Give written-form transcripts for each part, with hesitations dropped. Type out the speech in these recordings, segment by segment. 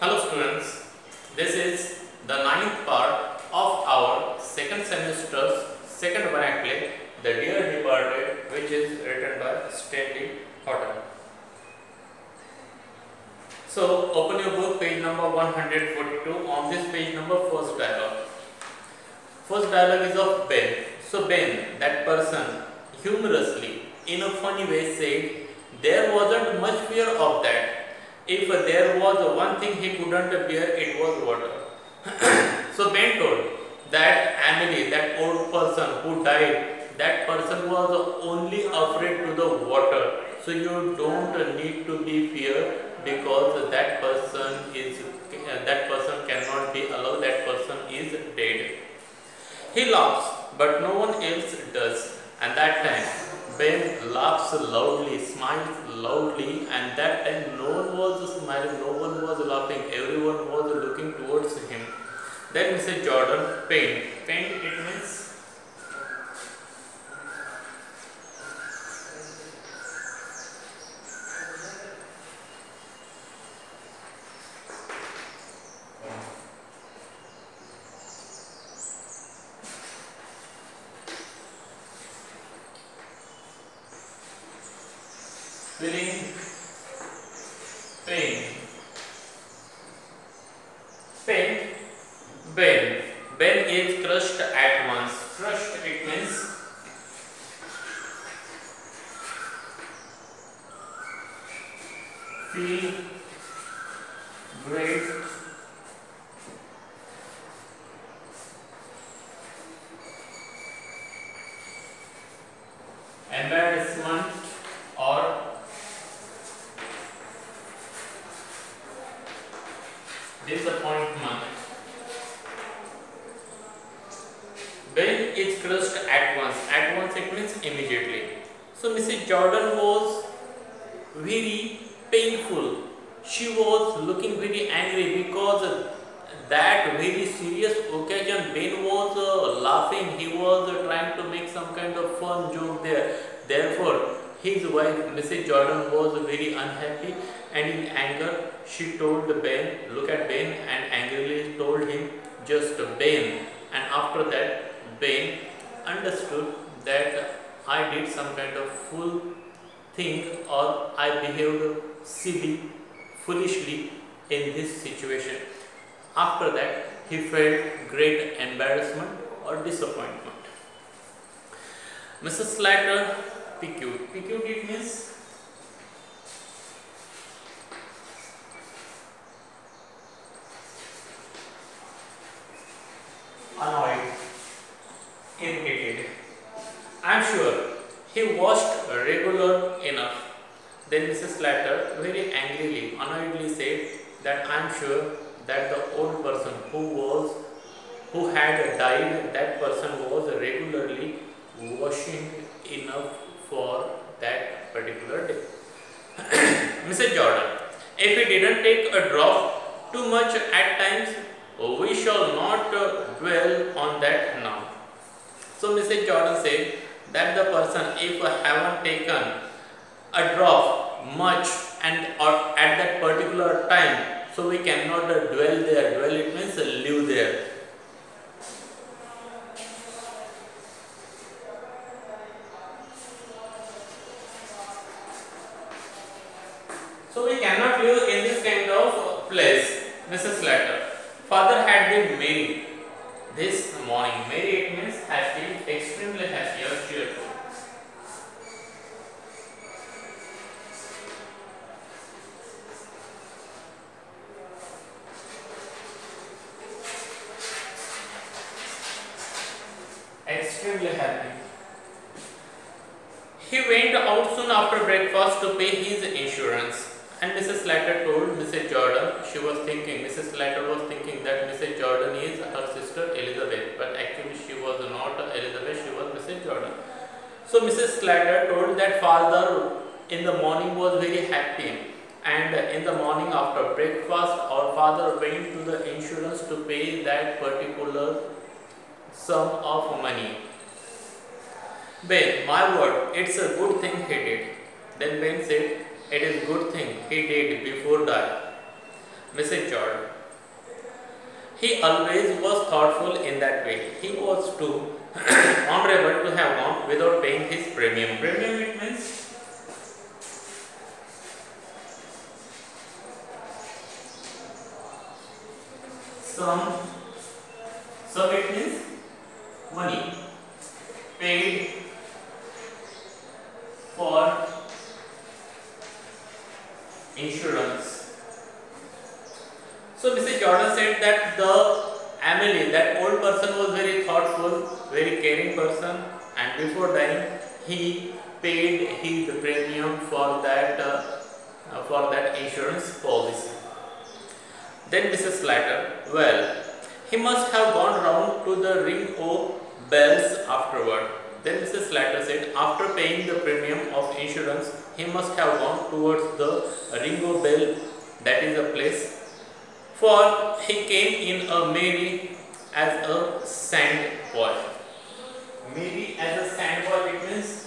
Hello students, this is the ninth part of our second semester's second vernacular, The Dear Departed, which is written by Stanley Horton. So open your book, page number 142. On this page number, first dialogue. First dialogue is of Ben. So Ben, that person, humorously, in a funny way said, there wasn't much fear of that. If there was one thing he couldn't bear, it was water. So Ben told that Emily, that old person who died, that person was only afraid to the water. So you don't need to be fear because that person cannot be allowed. That person is dead. He laughs, but no one else does. And that time, Ben laughs loudly, smiles loudly, and that time no one was smiling, no one was laughing, everyone was looking towards him. Then Mr. Jordan paint. Paint, it means feeling pain. Pain. Ben. Ben is crushed at once. Crushed, it means feel great embarrassment or disappointment. Ben is crushed at once. At once it means immediately. So Mrs. Jordan was very painful. She was looking very angry because that very serious occasion Ben was laughing. He was trying to make some kind of fun joke there. Therefore, his wife Mrs. Jordan was very unhappy, and in anger she told Ben, look at Ben, and angrily told him just Ben. And after that, Ben understood that I did some kind of fool thing, or I behaved silly, foolishly in this situation. After that, he felt great embarrassment or disappointment. Mrs. Slater piqued. Piqued, it means annoyed, irritated. I am sure he washed regular enough. Then Mrs. Slater very angrily, annoyedly said that I am sure that the old person who had died, that person was regularly washing enough for that particular day. Mrs. Jordan, if he didn't take a drop too much at times, we shall not dwell on that now. So Mrs. Jordan said that the person, if haven't taken a drop much and or at that particular time, so we cannot dwell there. Dwell, it means live there. So we cannot live in this kind of place. Mrs. Slater. Father had been married this morning. Merry, it means happy, extremely happy or cheerful. Extremely happy. He went out soon after breakfast to pay his insurance. And Mrs. Slater told Mrs. Jordan, Mrs. Slater was thinking that Mrs. Jordan is her sister Elizabeth, but actually she was not Elizabeth, she was Mrs. Jordan. So Mrs. Slater told that father in the morning was very happy, and in the morning after breakfast our father went to the insurance to pay that particular sum of money. Ben, my word, it's a good thing he did. Then Ben said, it is good thing he did before die. Mrs. Jordan. He always was thoughtful in that way. He was too honorable to have gone without paying his premium. Premium, it means some it means money paid for insurance. So Mrs. Jordan said that the Emily, that old person, was very thoughtful, very caring person, and before dying he paid his premium for that insurance policy. Then Mrs. Slater, well, he must have gone round to the ring o' bells afterward. Then Mrs. Slater said, after paying the premium of insurance, he must have gone towards the ring o' bell, that is a place, for he came in a merry as a sand boy. Merry as a sand boy, it means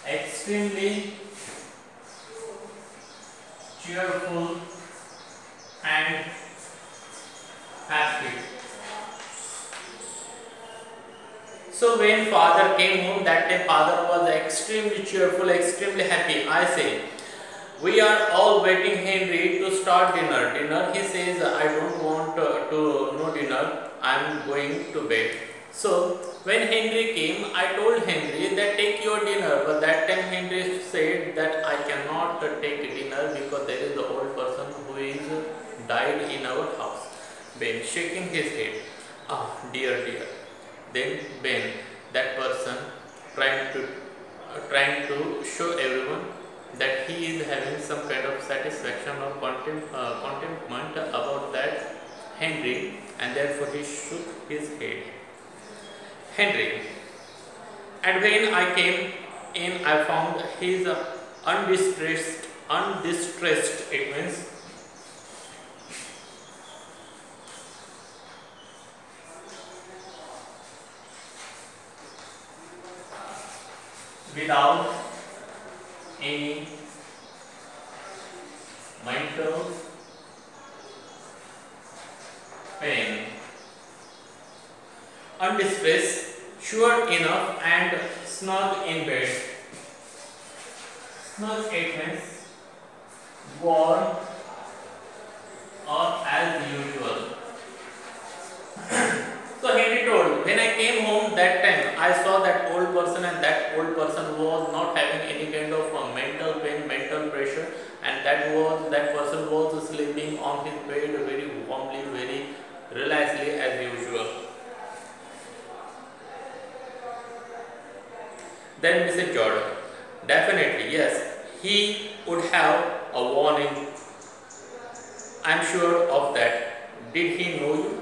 extremely cheerful and happy. So when father came home that day, father was extremely cheerful, extremely happy. I say, we are all waiting Henry to start dinner. He says, I don't want no dinner, I am going to bed. So when Henry came, I told Henry that take your dinner, but that time Henry said that I cannot take dinner because there is the old person who is died in our house. Ben shaking his head, ah dear. Then Ben, that person, trying to show everyone that he is having some kind of satisfaction or contentment about that Henry, and therefore he shook his head. Henry. And when I came in, I found his undistressed, it means without any mental pain. Undistressed, sure enough, and snug in bed. Snug, it means warm or as usual. So Henry told, when I came home that time, I saw that old person, and that old person was not having any kind of mental pain, mental pressure, and that person was sleeping on his bed very warmly, very relaxedly as usual. Then Mrs. Jordan, definitely yes, he would have a warning. I am sure of that. Did he know you?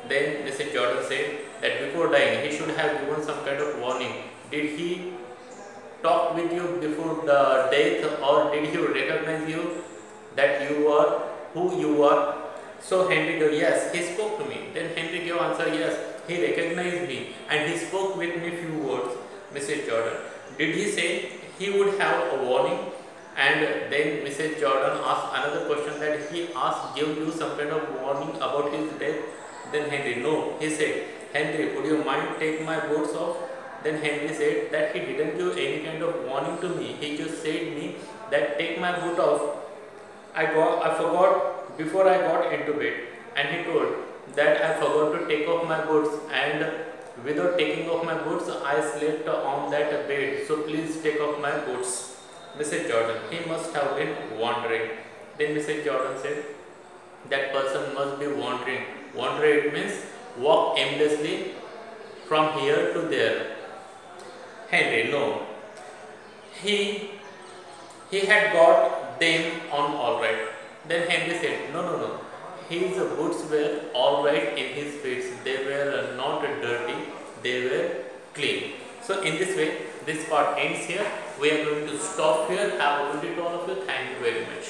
Then Mrs. Jordan said that before dying he should have given some kind of warning. Did he talk with you before the death, or did he recognize you that you are who you are? So Henry gave, yes, he spoke to me. Then Henry gave answer, yes, he recognized me and he spoke with me few words. Mrs. Jordan, did he say he would have a warning? And then Mrs. Jordan asked another question, that he gave you some kind of warning about his death. Then Henry, no. He said, Henry, would you mind take my boots off? Then Henry said that he didn't give any kind of warning to me. He just said me that take my boot off. I forgot before I got into bed. And he told that I forgot to take off my boots, and without taking off my boots I slept on that bed. So please take off my boots. Mrs. Jordan, he must have been wandering. Then Mrs. Jordan said that person must be wandering. Wander, it means walk aimlessly from here to there. Henry, no. He had got them on all right. Then Henry said, no. His boots were all right in his feet. They were not dirty. They were clean. So in this way, this part ends here. We are going to stop here. Have a good day to all of you. Thank you very much.